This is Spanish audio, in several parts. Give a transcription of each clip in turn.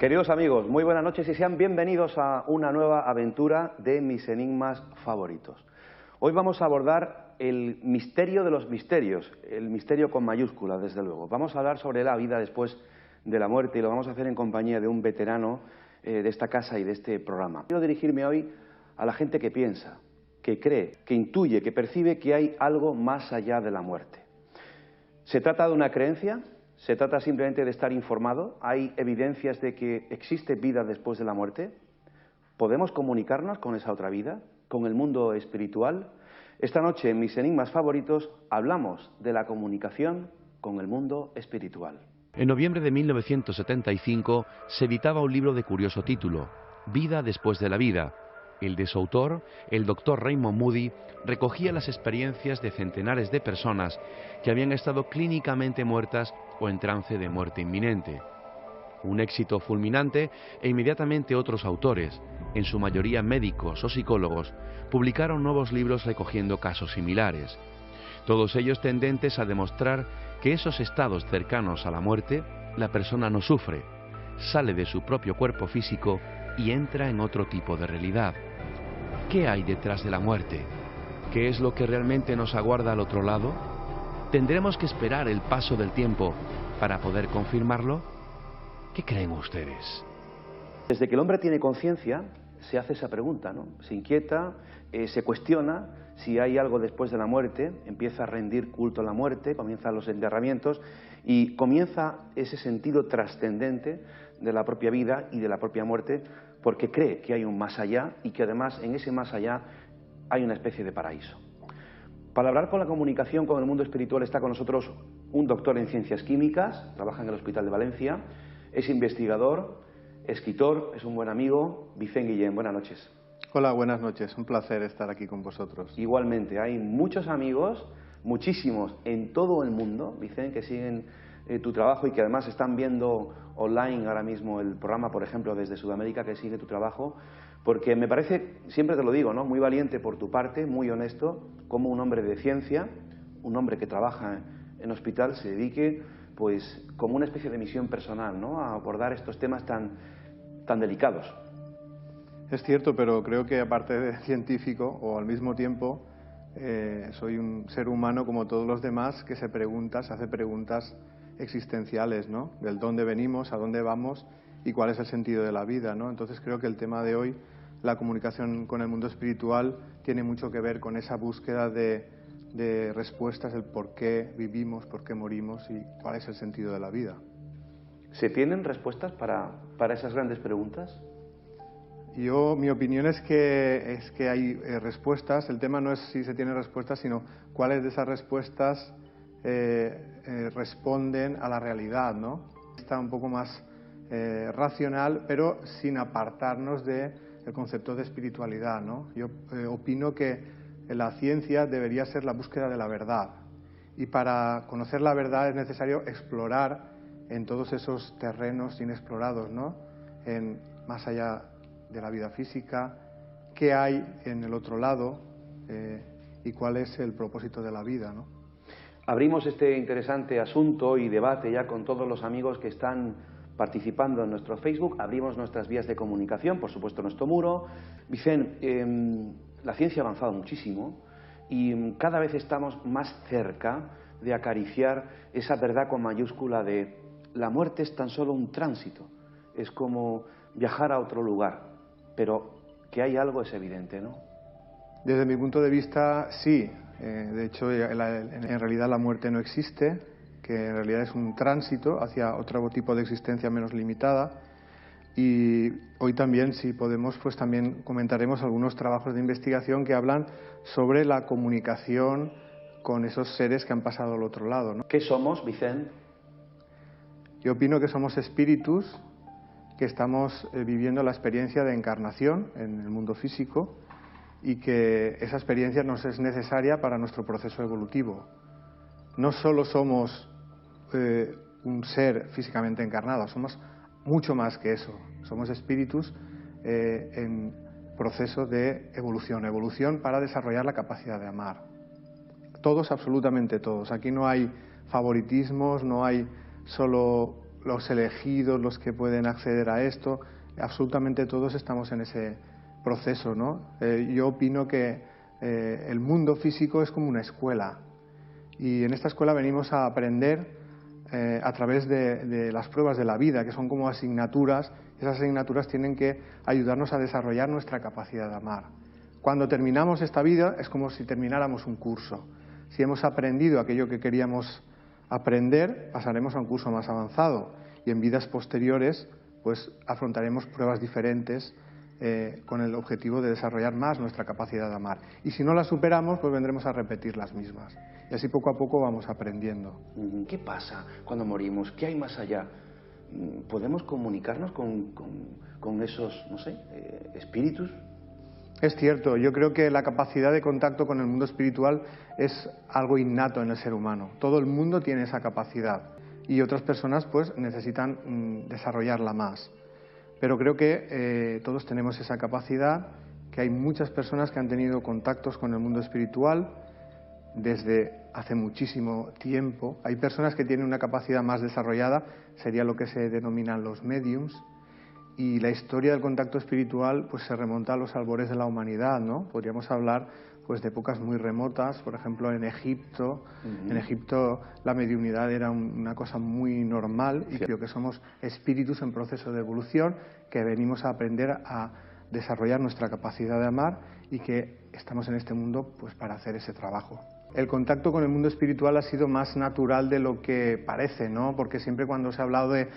Queridos amigos, muy buenas noches y sean bienvenidos a una nueva aventura de mis enigmas favoritos. Hoy vamos a abordar el misterio de los misterios, el misterio con mayúscula, desde luego. Vamos a hablar sobre la vida después de la muerte y lo vamos a hacer en compañía de un veterano de esta casa y de este programa. Quiero dirigirme hoy a la gente que piensa, que cree, que intuye, que percibe que hay algo más allá de la muerte. ¿Se trata de una creencia? ¿Se trata simplemente de estar informado? ¿Hay evidencias de que existe vida después de la muerte? ¿Podemos comunicarnos con esa otra vida? ¿Con el mundo espiritual? Esta noche, en mis enigmas favoritos, hablamos de la comunicación con el mundo espiritual. En noviembre de 1975 se editaba un libro de curioso título, Vida después de la vida. El de su autor, el Dr. Raymond Moody, recogía las experiencias de centenares de personas que habían estado clínicamente muertas o en trance de muerte inminente. Un éxito fulminante e inmediatamente otros autores, en su mayoría médicos o psicólogos, publicaron nuevos libros recogiendo casos similares. Todos ellos tendentes a demostrar que esos estados cercanos a la muerte, la persona no sufre, sale de su propio cuerpo físico y entra en otro tipo de realidad. ¿Qué hay detrás de la muerte? ¿Qué es lo que realmente nos aguarda al otro lado? ¿Tendremos que esperar el paso del tiempo para poder confirmarlo? ¿Qué creen ustedes? Desde que el hombre tiene conciencia, se hace esa pregunta, ¿no? Se inquieta, se cuestiona si hay algo después de la muerte, empieza a rendir culto a la muerte, comienzan los enterramientos y comienza ese sentido trascendente de la propia vida y de la propia muerte, porque cree que hay un más allá y que además en ese más allá hay una especie de paraíso. Para hablar con la comunicación con el mundo espiritual está con nosotros un doctor en ciencias químicas, trabaja en el Hospital de Valencia, es investigador, escritor, es un buen amigo. Vicent Guillén, buenas noches. Hola, buenas noches, un placer estar aquí con vosotros. Igualmente, hay muchos amigos, muchísimos en todo el mundo, Vicent, que siguen tu trabajo y que además están viendo online ahora mismo el programa, por ejemplo, desde Sudamérica, que sigue tu trabajo, porque me parece, siempre te lo digo, ¿no?, muy valiente por tu parte, muy honesto, como un hombre de ciencia, un hombre que trabaja en hospital, se dedique, pues, como una especie de misión personal, ¿no?, a abordar estos temas tan delicados. Es cierto, pero creo que aparte de científico, o al mismo tiempo, soy un ser humano como todos los demás que se hace preguntas existenciales, ¿no?, del dónde venimos, a dónde vamos y cuál es el sentido de la vida, ¿no? Entonces creo que el tema de hoy, la comunicación con el mundo espiritual, tiene mucho que ver con esa búsqueda de respuestas, el por qué vivimos, por qué morimos y cuál es el sentido de la vida. ¿Se tienen respuestas para esas grandes preguntas? Mi opinión es que hay respuestas. El tema no es si se tienen respuestas, sino cuáles de esas respuestas responden a la realidad, ¿no? Está un poco más racional, pero sin apartarnos del concepto de espiritualidad, ¿no? Yo opino que la ciencia debería ser la búsqueda de la verdad. Y para conocer la verdad es necesario explorar en todos esos terrenos inexplorados, ¿no? Más allá de la vida física, qué hay en el otro lado y cuál es el propósito de la vida, ¿no? Abrimos este interesante asunto y debate ya con todos los amigos que están participando en nuestro Facebook, abrimos nuestras vías de comunicación, por supuesto nuestro muro. Vicent, la ciencia ha avanzado muchísimo y cada vez estamos más cerca de acariciar esa verdad con mayúscula de la muerte es tan solo un tránsito, es como viajar a otro lugar, pero que hay algo es evidente, ¿no? Desde mi punto de vista, sí. De hecho, en realidad la muerte no existe, que en realidad es un tránsito hacia otro tipo de existencia menos limitada. Y hoy también, si podemos, pues también comentaremos algunos trabajos de investigación que hablan sobre la comunicación con esos seres que han pasado al otro lado, ¿no? ¿Qué somos, Vicent? Yo opino que somos espíritus que estamos viviendo la experiencia de encarnación en el mundo físico y que esa experiencia nos es necesaria para nuestro proceso evolutivo. No solo somos un ser físicamente encarnado, somos mucho más que eso. Somos espíritus en proceso de evolución para desarrollar la capacidad de amar. Todos, absolutamente todos. Aquí no hay favoritismos, no hay solo los elegidos los que pueden acceder a esto, absolutamente todos estamos en ese proceso, ¿no? Yo opino que el mundo físico es como una escuela, y en esta escuela venimos a aprender a través de las pruebas de la vida, que son como asignaturas. Esas asignaturas tienen que ayudarnos a desarrollar nuestra capacidad de amar. Cuando terminamos esta vida es como si termináramos un curso. Si hemos aprendido aquello que queríamos aprender, pasaremos a un curso más avanzado, y en vidas posteriores pues afrontaremos pruebas diferentes con el objetivo de desarrollar más nuestra capacidad de amar. Y si no las superamos, pues vendremos a repetir las mismas. Y así poco a poco vamos aprendiendo. ¿Qué pasa cuando morimos? ¿Qué hay más allá? ¿Podemos comunicarnos con esos, no sé, espíritus? Es cierto, yo creo que la capacidad de contacto con el mundo espiritual es algo innato en el ser humano. Todo el mundo tiene esa capacidad y otras personas pues necesitan desarrollarla más. Pero creo que todos tenemos esa capacidad, que hay muchas personas que han tenido contactos con el mundo espiritual desde hace muchísimo tiempo. Hay personas que tienen una capacidad más desarrollada, sería lo que se denominan los mediums, y la historia del contacto espiritual pues se remonta a los albores de la humanidad, ¿no? Podríamos hablar pues de épocas muy remotas, por ejemplo en Egipto. En Egipto la mediunidad era una cosa muy normal, y creo que somos espíritus en proceso de evolución que venimos a aprender a desarrollar nuestra capacidad de amar, y que estamos en este mundo pues para hacer ese trabajo. El contacto con el mundo espiritual ha sido más natural de lo que parece, ¿no? Porque siempre cuando se ha hablado de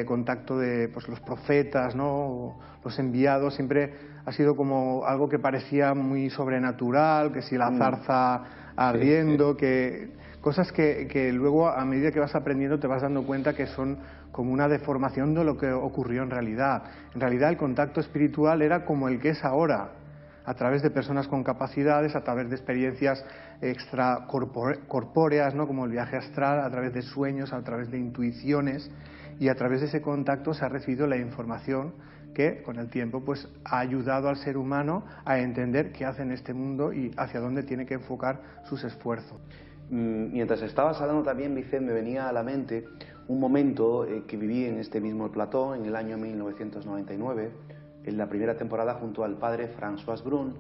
contacto de pues, los profetas, ¿no? O los enviados, siempre ha sido como algo que parecía muy sobrenatural, que si la zarza ardiendo, que cosas que luego a medida que vas aprendiendo te vas dando cuenta que son como una deformación de lo que ocurrió en realidad. En realidad el contacto espiritual era como el que es ahora, a través de personas con capacidades, a través de experiencias extracorpóreas, ¿no? Como el viaje astral, a través de sueños, a través de intuiciones, y a través de ese contacto se ha recibido la información que con el tiempo pues ha ayudado al ser humano a entender qué hace en este mundo y hacia dónde tiene que enfocar sus esfuerzos. Mientras estabas hablando también, Vicente, me venía a la mente un momento que viví en este mismo plató en el año 1999, en la primera temporada, junto al padre François Brun,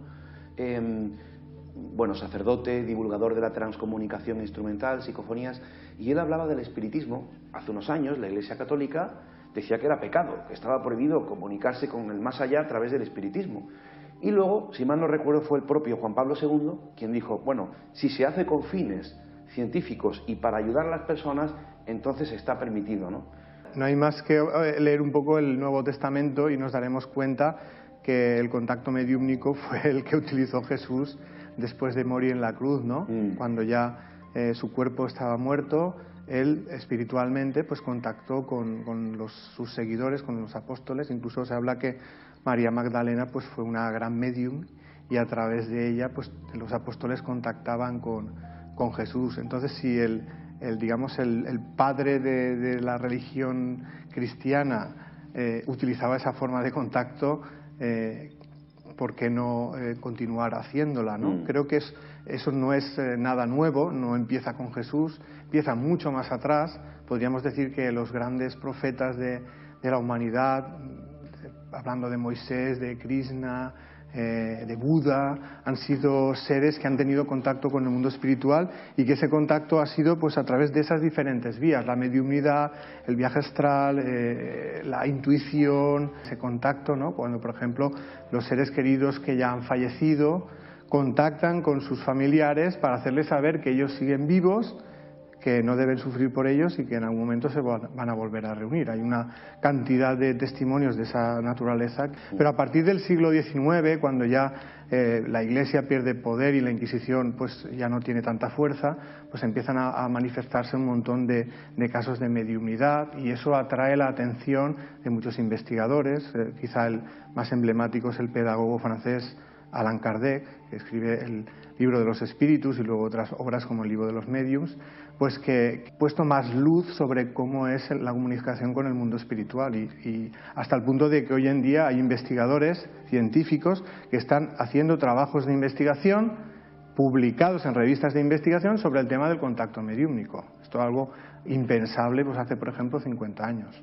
bueno, sacerdote, divulgador de la transcomunicación instrumental, psicofonías, y él hablaba del espiritismo. Hace unos años la Iglesia Católica decía que era pecado, que estaba prohibido comunicarse con el más allá a través del espiritismo. Y luego, si mal no recuerdo, fue el propio Juan Pablo II quien dijo, bueno, si se hace con fines científicos y para ayudar a las personas, entonces está permitido, ¿no? No hay más que leer un poco el Nuevo Testamento y nos daremos cuenta que el contacto mediúmnico fue el que utilizó Jesús después de morir en la cruz, ¿no? Cuando ya su cuerpo estaba muerto, él espiritualmente pues contactó con sus seguidores, con los apóstoles. Incluso se habla que María Magdalena pues fue una gran medium, y a través de ella pues los apóstoles contactaban con Jesús. Entonces, si el padre de la religión cristiana utilizaba esa forma de contacto, ¿por qué no continuar haciéndola, ¿no? Creo que eso no es nada nuevo, no empieza con Jesús, empieza mucho más atrás. Podríamos decir que los grandes profetas de la humanidad, hablando de Moisés, de Krishna, de Buda, han sido seres que han tenido contacto con el mundo espiritual, y que ese contacto ha sido pues a través de esas diferentes vías: la mediumnidad, el viaje astral, la intuición, ese contacto, ¿no? Cuando, por ejemplo, los seres queridos que ya han fallecido contactan con sus familiares para hacerles saber que ellos siguen vivos, que no deben sufrir por ellos y que en algún momento se van a volver a reunir. Hay una cantidad de testimonios de esa naturaleza. Pero a partir del siglo XIX, cuando ya la Iglesia pierde poder y la Inquisición pues ya no tiene tanta fuerza, pues empiezan a manifestarse un montón de casos de mediumnidad, y eso atrae la atención de muchos investigadores. Quizá el más emblemático es el pedagogo francés Allan Kardec, que escribe el libro de los espíritus y luego otras obras como el libro de los médiums, pues que ha puesto más luz sobre cómo es la comunicación con el mundo espiritual, y hasta el punto de que hoy en día hay investigadores científicos que están haciendo trabajos de investigación publicados en revistas de investigación sobre el tema del contacto mediúmnico. Esto es algo impensable pues hace, por ejemplo, 50 años.